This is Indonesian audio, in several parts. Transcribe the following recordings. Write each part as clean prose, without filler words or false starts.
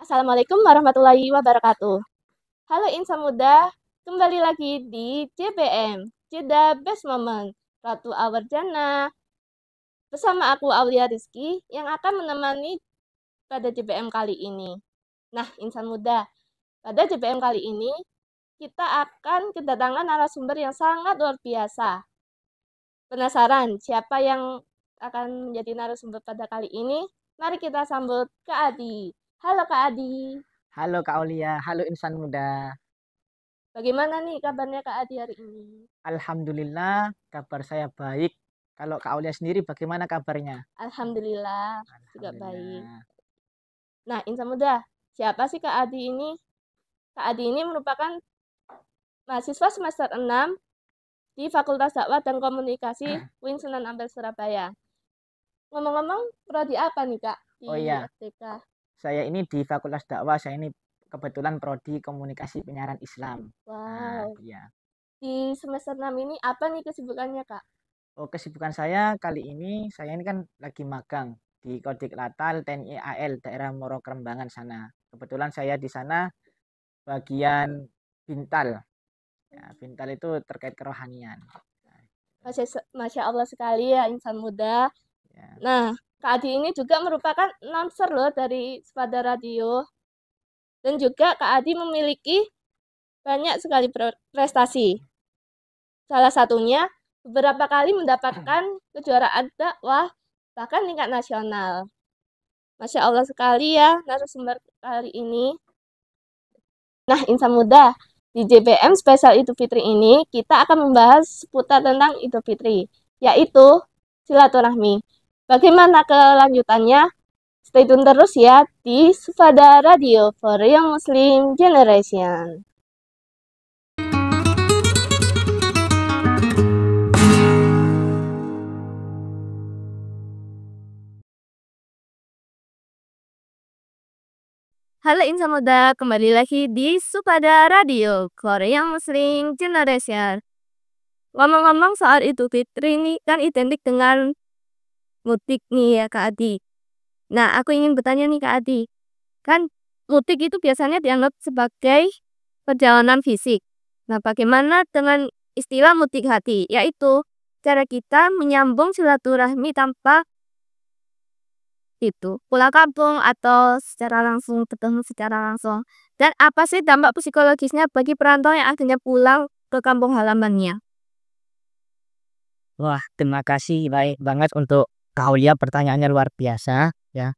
Assalamualaikum warahmatullahi wabarakatuh. Halo insan muda, kembali lagi di JBM, Jeda Best Moment, Ratu Awarjana. Bersama aku Aulia Rizky yang akan menemani pada JBM kali ini. Nah, insan muda, pada JBM kali ini kita akan kedatangan narasumber yang sangat luar biasa. Penasaran siapa yang akan menjadi narasumber pada kali ini? Mari kita sambut Kak Adi. Halo Kak Adi. Halo Kak Aulia, halo insan muda. Bagaimana nih kabarnya Kak Adi hari ini? Alhamdulillah, kabar saya baik. Kalau Kak Aulia sendiri bagaimana kabarnya? Alhamdulillah juga baik. Alhamdulillah. Nah, insan muda, siapa sih Kak Adi ini? Kak Adi ini merupakan mahasiswa semester 6 di Fakultas Dakwah dan Komunikasi UIN Sunan Ampel Surabaya. Ngomong-ngomong, prodi apa nih Kak Oh di iya, FTK? saya ini di Fakultas Dakwah, saya ini kebetulan prodi Komunikasi Penyiaran Islam. Wow, Iya. di semester 6 ini apa nih kesibukannya Kak? Oh, kesibukan saya kali ini, saya ini kan lagi magang di Kodik Latal TNI AL daerah Moro Kerembangan sana. Kebetulan saya di sana bagian Bintal. Ya, Bintal itu terkait kerohanian. Masya Allah sekali ya insan muda. Ya. Nah, Kak Adi ini juga merupakan announcer loh dari Sepada Radio. Dan juga Kak Adi memiliki banyak sekali prestasi. Salah satunya beberapa kali mendapatkan kejuaraan dakwah bahkan tingkat nasional. Masya Allah sekali ya narasumber kali ini. Nah, insan muda, di JBM spesial Idul Fitri ini kita akan membahas seputar tentang Idul Fitri, yaitu silaturahmi. Bagaimana kelanjutannya? Stay tune terus ya di Sufada Radio for Young Muslim Generation. Halo insan muda, kembali lagi di Supada Radio Korea Muslim Generation. Ngomong-ngomong soal Idul Fitri ini kan identik dengan mudik nih ya Kak Adi. Nah, aku ingin bertanya nih Kak Adi. Kan mudik itu biasanya dianggap sebagai perjalanan fisik. Nah, bagaimana dengan istilah mudik hati? Yaitu cara kita menyambung silaturahmi tanpa itu pulang kampung atau secara langsung ketemu secara langsung. Dan apa sih dampak psikologisnya bagi perantau yang akhirnya pulang ke kampung halamannya? Wah, terima kasih baik banget untuk Kak Aulia, pertanyaannya luar biasa ya.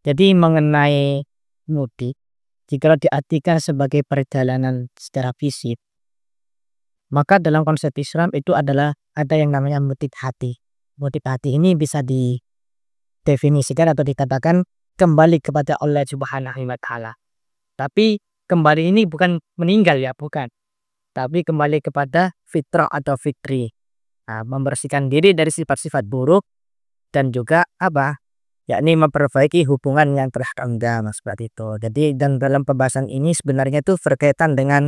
Jadi mengenai mudik, jika diartikan sebagai perjalanan secara fisik, maka dalam konsep Islam itu adalah ada yang namanya mudik hati. Mudik hati ini bisa didefinisikan atau dikatakan kembali kepada Allah Subhanahu wa Ta'ala. Tapi kembali ini bukan meninggal ya, bukan. Tapi kembali kepada fitrah atau fitri. Nah, membersihkan diri dari sifat-sifat buruk dan juga apa? Yakni memperbaiki hubungan yang telah renggang seperti itu. Jadi dan dalam pembahasan ini sebenarnya itu berkaitan dengan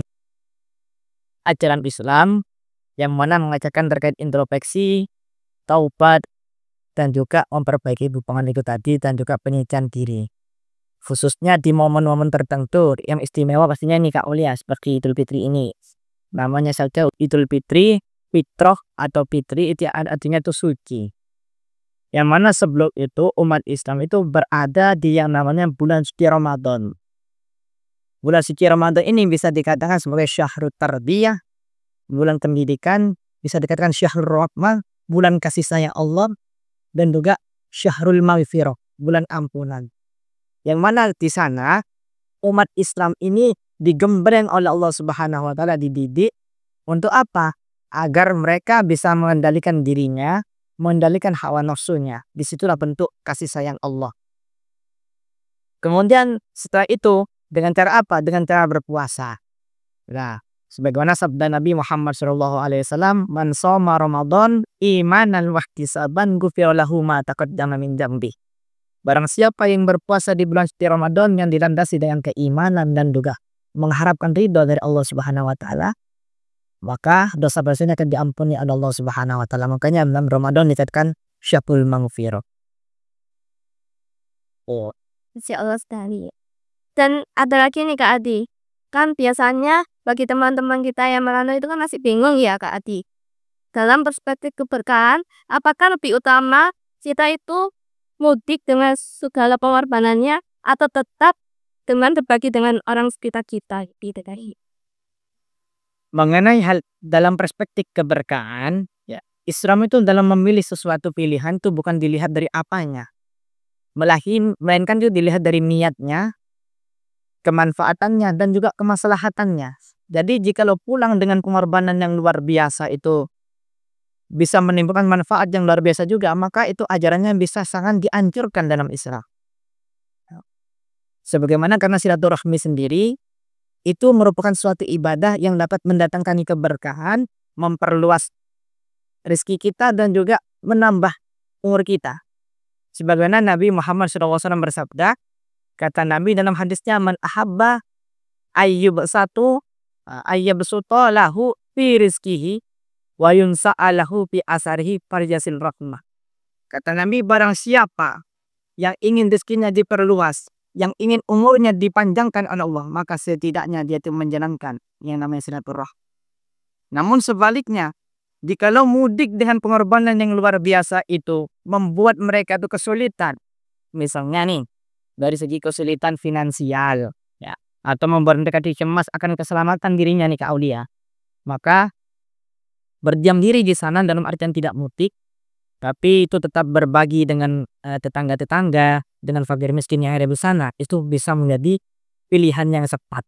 ajaran Islam yang mana mengajarkan terkait introspeksi, taubat, dan juga memperbaiki hubungan itu tadi dan juga penyucian diri. Khususnya di momen-momen tertentu yang istimewa pastinya nih Kak Aulia seperti Idul Fitri ini. Namanya saja Idul Fitri, fitrah atau fitri itu artinya itu suci. Yang mana sebelum itu umat Islam itu berada di yang namanya bulan suci Ramadan. Bulan suci Ramadan ini bisa dikatakan sebagai syahrul tarbiyah, bulan pendidikan, bisa dikatakan syahrul rahmah, bulan kasih sayang Allah, dan juga syahrul maghfirah, bulan ampunan. Yang mana di sana umat Islam ini digembleng oleh Allah Subhanahu wa Ta'ala, dididik untuk apa? Agar mereka bisa mengendalikan dirinya, mengendalikan hawa nafsunya. Disitulah bentuk kasih sayang Allah. Kemudian setelah itu dengan cara apa? Dengan cara berpuasa. Nah, sebagaimana sabda Nabi Muhammad SAW, "Man shoma Ramadan imanan wa ihtisaban ghufira lahu ma taqaddama min dzambi." Barang siapa yang berpuasa di bulan suci Ramadan yang dilandasi dengan keimanan dan juga mengharapkan ridho dari Allah Subhanahu wa Ta'ala, maka dosa-dosanya akan diampuni oleh Allah Subhanahu wa Ta'ala. Makanya dalam Ramadan dikatakan syahrul maghfirah. Insya Allah sekali. Dan ada lagi nih Kak Adi, kan biasanya bagi teman-teman kita yang merantau itu kan masih bingung ya Kak Adi. Dalam perspektif keberkahan, apakah lebih utama kita itu mudik dengan segala pengorbanannya atau tetap dengan berbagi dengan orang sekitar kita gitu tadi. Mengenai hal dalam perspektif keberkahan, ya, Islam itu dalam memilih sesuatu pilihan itu bukan dilihat dari apanya, melainkan itu dilihat dari niatnya, kemanfaatannya, dan juga kemaslahatannya. Jadi jikalau pulang dengan pengorbanan yang luar biasa itu bisa menimbulkan manfaat yang luar biasa juga, maka itu ajarannya bisa sangat dianjurkan dalam Islam. Sebagaimana karena silaturahmi sendiri itu merupakan suatu ibadah yang dapat mendatangkan keberkahan, memperluas rezeki kita, dan juga menambah umur kita. Sebagaimana Nabi Muhammad SAW bersabda, kata Nabi dalam hadisnya, man ahabba ayyabsuta lahu fi rizkihi wa yunsa'alahu fi asarihi farjasil rahmah. Kata Nabi, barang siapa yang ingin rezekinya diperluas, yang ingin umurnya dipanjangkan oleh Allah, maka setidaknya dia itu menjalankan yang namanya silaturahmi. Namun sebaliknya, jikalau mudik dengan pengorbanan yang luar biasa itu membuat mereka itu kesulitan, misalnya nih dari segi kesulitan finansial, ya, atau membuat mereka cemas akan keselamatan dirinya nih Kak Aulia, maka berdiam diri di sana dalam artian tidak mudik, tapi itu tetap berbagi dengan tetangga-tetangga, dengan fakir miskin yang ada di sana, itu bisa menjadi pilihan yang tepat.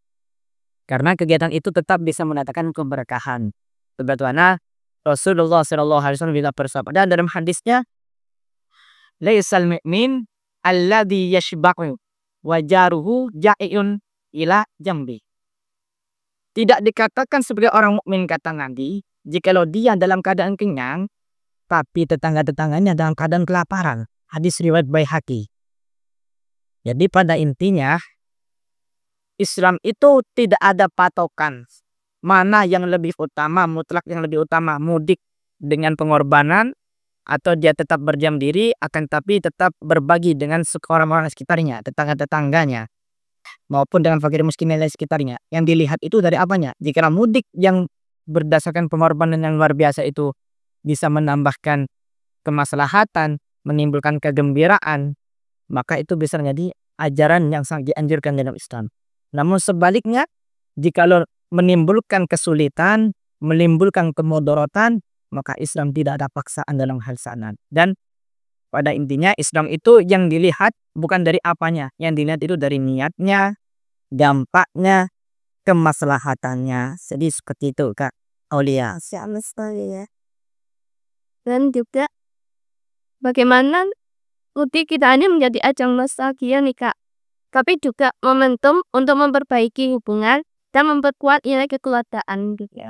Karena kegiatan itu tetap bisa mendatangkan keberkahan. Sebagaimana Rasulullah SAW bila bersabda dalam hadisnya, laisal mu'min alladhi yashba'u wa jaruhu ja'iun ila jambi. Tidak dikatakan sebagai orang mukmin, kata Nabi, jikalau dia dalam keadaan kenyang, tapi tetangga-tetangganya dalam keadaan kelaparan. Hadis riwayat Baihaqi. Jadi pada intinya, Islam itu tidak ada patokan mana yang lebih utama, mutlak yang lebih utama, mudik dengan pengorbanan atau dia tetap berdiam diri, akan tapi tetap berbagi dengan orang-orang sekitarnya, tetangga-tetangganya, maupun dengan fakir miskin yang sekitarnya. Yang dilihat itu dari apanya? Jika mudik yang berdasarkan pengorbanan yang luar biasa itu bisa menambahkan kemaslahatan, menimbulkan kegembiraan, maka itu bisa menjadi ajaran yang sangat dianjurkan dalam Islam. Namun sebaliknya, jikalau menimbulkan kesulitan, menimbulkan kemudorotan, maka Islam tidak ada paksaan dalam hal sana. Dan pada intinya Islam itu yang dilihat bukan dari apanya, yang dilihat itu dari niatnya, dampaknya, kemaslahatannya. Jadi seperti itu Kak Aulia. Sama sekali ya. Dan juga bagaimana mudik kita ini menjadi ajang nostalgia nih Kak, tapi juga momentum untuk memperbaiki hubungan dan memperkuat nilai kekeluargaan gitu.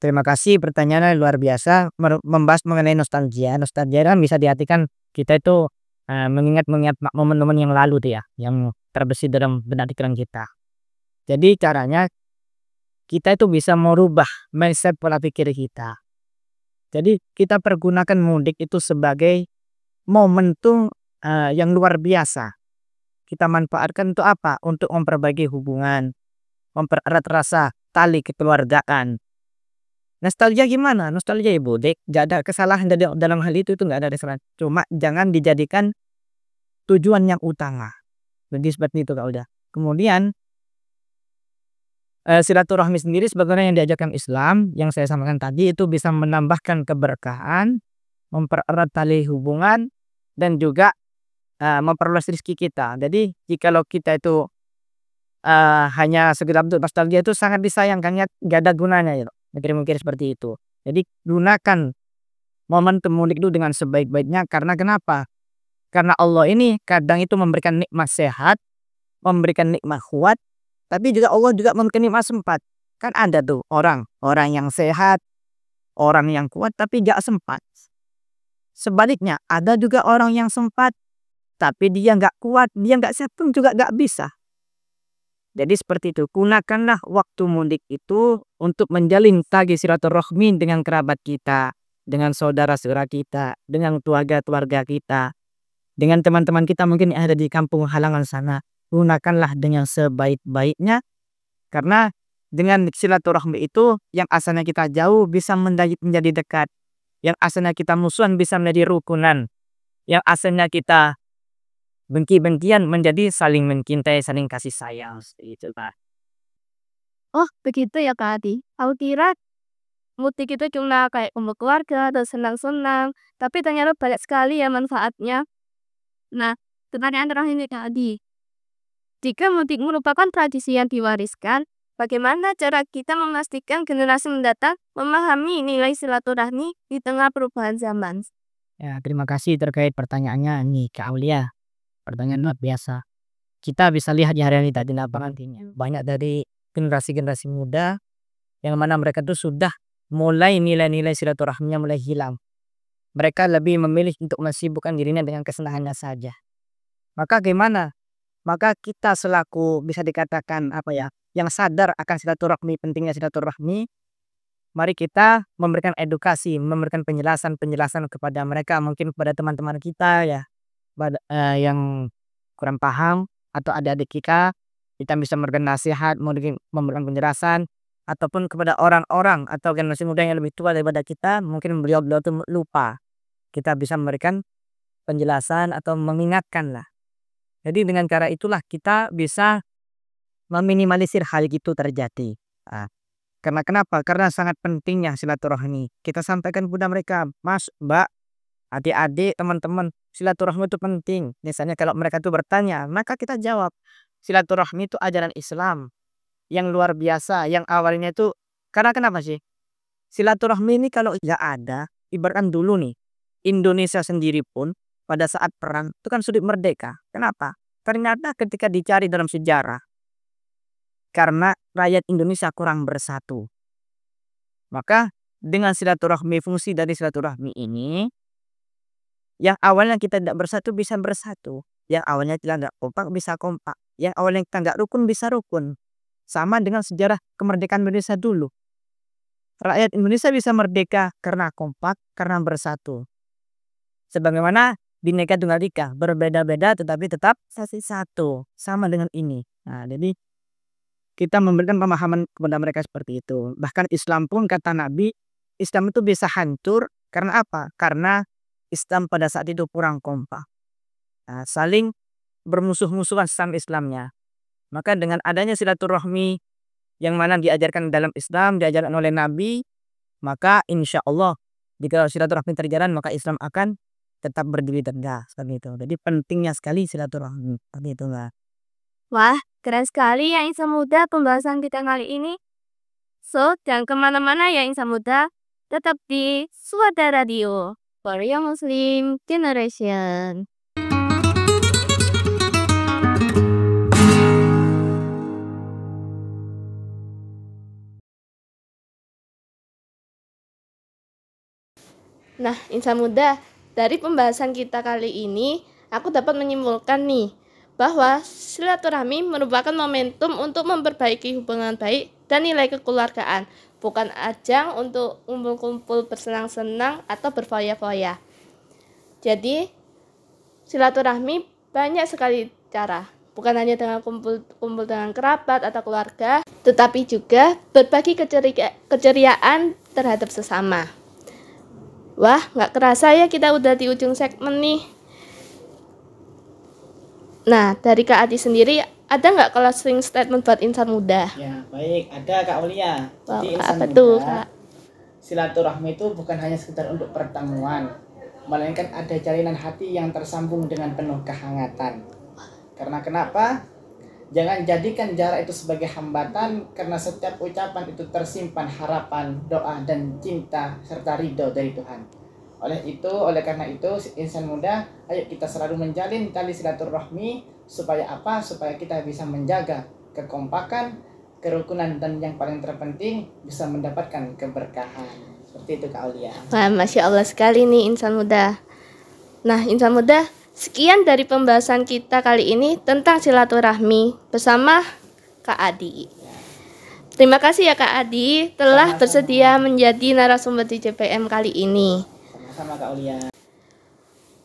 Terima kasih, pertanyaannya luar biasa. Membahas mengenai nostalgia. Nostalgia kan bisa diartikan kita itu mengingat momen-momen yang lalu tuh ya, yang terbesit dalam benak pikiran kita. Jadi caranya kita itu bisa merubah mindset pola pikir kita. Jadi kita pergunakan mudik itu sebagai momentum yang luar biasa. Kita manfaatkan untuk apa? Untuk memperbaiki hubungan, mempererat rasa tali kekeluargaan. Nostalgia gimana? Nostalgia ya mudik, gak ada kesalahan dalam hal itu gak ada kesalahan. Cuma jangan dijadikan tujuan yang utama. Jadi seperti itu Kak udah. Kemudian silaturahmi sendiri sebagaimana yang diajarkan Islam yang saya sampaikan tadi itu bisa menambahkan keberkahan, mempererat tali hubungan, dan juga memperluas rezeki kita. Jadi jikalau kita itu hanya sekedar untuk nostalgia itu sangat disayangkannya, gak ada gunanya ya. Mungkin seperti itu. Jadi gunakan momentum mudik itu dengan sebaik-baiknya. Karena kenapa? Karena Allah ini kadang itu memberikan nikmat sehat, memberikan nikmat kuat, tapi juga Allah juga memberikan nikmat sempat. Kan ada tuh orang yang sehat, orang yang kuat tapi gak sempat. Sebaliknya ada juga orang yang sempat tapi dia gak kuat, dia gak sehat pun juga gak bisa. Jadi seperti itu, gunakanlah waktu mudik itu untuk menjalin tali silaturahmi dengan kerabat kita, dengan saudara-saudara kita, dengan keluarga-keluarga kita. dengan teman-teman kita mungkin yang ada di kampung halaman sana. Gunakanlah dengan sebaik-baiknya, karena dengan silaturahmi itu yang asalnya kita jauh bisa menjadi dekat. Yang asalnya kita musuhan bisa menjadi rukunan. Yang asalnya kita benci-bencian menjadi saling mencintai, saling kasih sayang. Itu Kak. Oh, begitu ya Kak Adi. Aku kira mudik itu cuma kayak kumpul keluarga atau senang-senang, tapi ternyata banyak sekali ya manfaatnya. Nah, pertanyaan terakhir nih Kak Adi. Jika mudik merupakan tradisi yang diwariskan, bagaimana cara kita memastikan generasi mendatang memahami nilai silaturahmi di tengah perubahan zaman? Ya, terima kasih terkait pertanyaannya nih Kak Aulia. Pertanyaan luar biasa. Kita bisa lihat di realita di lapangan ini. Banyak dari generasi-generasi muda yang mana mereka tuh sudah mulai nilai-nilai silaturahminya mulai hilang. Mereka lebih memilih untuk mensibukkan dirinya dengan kesenangannya saja. Maka gimana? Maka kita selaku bisa dikatakan yang sadar akan silaturahmi, pentingnya silaturahmi, mari kita memberikan edukasi, memberikan penjelasan-penjelasan kepada mereka, mungkin kepada teman-teman kita ya, yang kurang paham, atau adik-adik kita bisa memberikan nasihat, memberikan penjelasan, ataupun kepada orang-orang atau generasi muda yang lebih tua daripada kita, mungkin beliau-beliau itu lupa. Kita bisa memberikan penjelasan atau mengingatkan lah. Jadi dengan cara itulah kita bisa meminimalisir hal itu terjadi. Karena kenapa? Karena sangat pentingnya silaturahmi. Kita sampaikan kepada mereka, Mas, Mbak, adik-adik, teman-teman, silaturahmi itu penting. Misalnya kalau mereka itu bertanya, maka kita jawab, silaturahmi itu ajaran Islam yang luar biasa, yang awalnya itu, karena kenapa sih? Silaturahmi ini kalau nggak ada, ibaratkan dulu nih, Indonesia sendiri pun pada saat perang itu kan sudah merdeka. Kenapa? Ternyata ketika dicari dalam sejarah, karena rakyat Indonesia kurang bersatu. Maka dengan silaturahmi, fungsi dari silaturahmi ini, yang awalnya kita tidak bersatu bisa bersatu. Yang awalnya kita tidak kompak bisa kompak. Yang awalnya kita nggak rukun bisa rukun. Sama dengan sejarah kemerdekaan Indonesia dulu. Rakyat Indonesia bisa merdeka karena kompak, karena bersatu. Sebagaimana Bhinneka Tunggal Ika, berbeda-beda tetapi tetap satu. Sama dengan ini. Nah, jadi kita memberikan pemahaman kepada mereka seperti itu. Bahkan Islam pun kata Nabi, Islam itu bisa hancur karena apa? Karena Islam pada saat itu kurang kompak. Nah, saling bermusuh-musuhan sama Islamnya. Maka dengan adanya silaturahmi yang mana diajarkan dalam Islam, diajarkan oleh Nabi, maka insya Allah jika silaturahmi terjalan maka Islam akan tetap berdiri tegak seperti itu. Jadi pentingnya sekali silaturahmi seperti itu Mbak. Wah, keren sekali ya Insan Muda pembahasan kita kali ini. So, jangan kemana-mana ya Insan Muda. Tetap di Suara Radio for Young Muslim Generation. Nah, Insan Muda, dari pembahasan kita kali ini, aku dapat menyimpulkan nih, bahwa silaturahmi merupakan momentum untuk memperbaiki hubungan baik dan nilai kekeluargaan, bukan ajang untuk kumpul-kumpul bersenang-senang atau berfoya-foya. Jadi, silaturahmi banyak sekali cara, bukan hanya dengan kumpul dengan kerabat atau keluarga, tetapi juga berbagi keceriaan terhadap sesama. Wah, nggak kerasa ya kita udah di ujung segmen nih. Nah, dari Kak Adi sendiri, ada nggak closing statement buat Insan Muda? Ya, baik. Ada Kak Aulia. Wow, Jadi Insan apa tuh, Muda, Kak? silaturahmi itu bukan hanya sekedar untuk pertemuan, melainkan ada jalinan hati yang tersambung dengan penuh kehangatan. Karena kenapa? Jangan jadikan jarak itu sebagai hambatan, karena setiap ucapan itu tersimpan harapan, doa, dan cinta serta ridho dari Tuhan. Oleh karena itu, Insan Muda, ayo kita selalu menjalin tali silaturahmi supaya apa? Supaya kita bisa menjaga kekompakan, kerukunan, dan yang paling terpenting bisa mendapatkan keberkahan. Seperti itu Kak Aulia. Wah, Masya Allah sekali nih Insan Muda. Nah, Insan Muda, sekian dari pembahasan kita kali ini tentang silaturahmi bersama Kak Adi. Terima kasih ya Kak Adi telah bersedia menjadi narasumber di JPM kali ini. Sama Kak Aulia.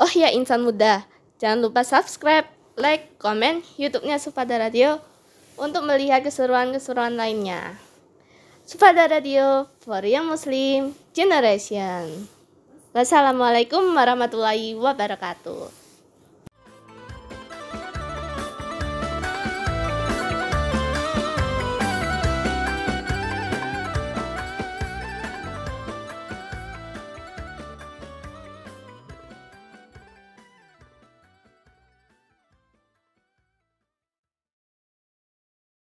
Oh ya Insan Muda, Jangan lupa subscribe, like, komen YouTube-nya Sufada Radio untuk melihat keseruan-keseruan lainnya. Sufada Radio for Young Muslim Generation. Wassalamualaikum warahmatullahi wabarakatuh.